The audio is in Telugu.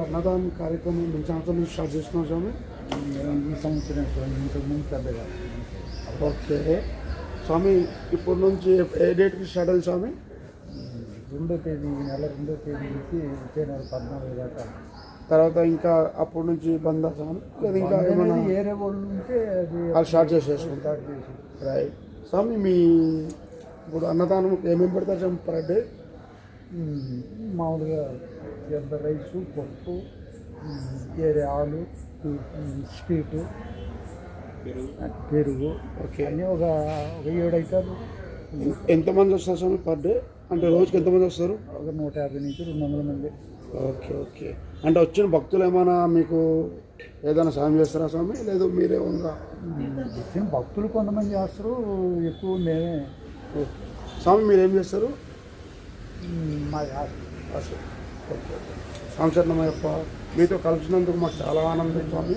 అన్నదానం కార్యక్రమం మీ సంవత్సరం నుంచి స్టార్ట్ చేస్తున్నాం స్వామి. ఈ సంవత్సరం ఇంతకుముందు పెద్దగా ఓకే స్వామి, ఇప్పటి నుంచి ఏ డేట్కి స్టార్ట్ అయింది స్వామి? 2వ తేదీ, ఈ నెల 2వ తేదీ నుంచి వచ్చే నెల 14 దాకా. తర్వాత ఇంకా అప్పటి నుంచి బంద్ స్వామి, లేదా ఇంకా ఏమైనా ఏరే వాళ్ళు ఉంటే అది వాళ్ళు స్టార్ట్ చేసేసుకుంటారు? స్టార్ట్ చేసి రైట్ స్వామి, మీ ఇప్పుడు అన్నదానం ఏమేమి పెడతారు స్వామి పర్ డే? మామూలుగా ఎంత రైసు, పప్పు, ఏరే ఆలు, స్వీటు, పెరుగు, ఓకే. అన్నీ ఒక 7 ఐటాలు. ఎంతమంది వస్తారు స్వామి పర్ డే? అంటే రోజుకి ఎంతమంది వస్తారు? ఒక 150 నుంచి 200 మంది. Okay okay. అంటే వచ్చిన భక్తులు ఏమైనా మీకు ఏదైనా సాయం చేస్తారా స్వామి, లేదు మీరే ఉందా? వచ్చిన భక్తులు కొంతమంది చేస్తారు, ఎక్కువ మేమే. ఓకే స్వామి, మీరేం చేస్తారు? మా ఓకే. సంవత్సరం యొక్క మీతో కలిసినందుకు మాకు చాలా ఆనందం స్వామి.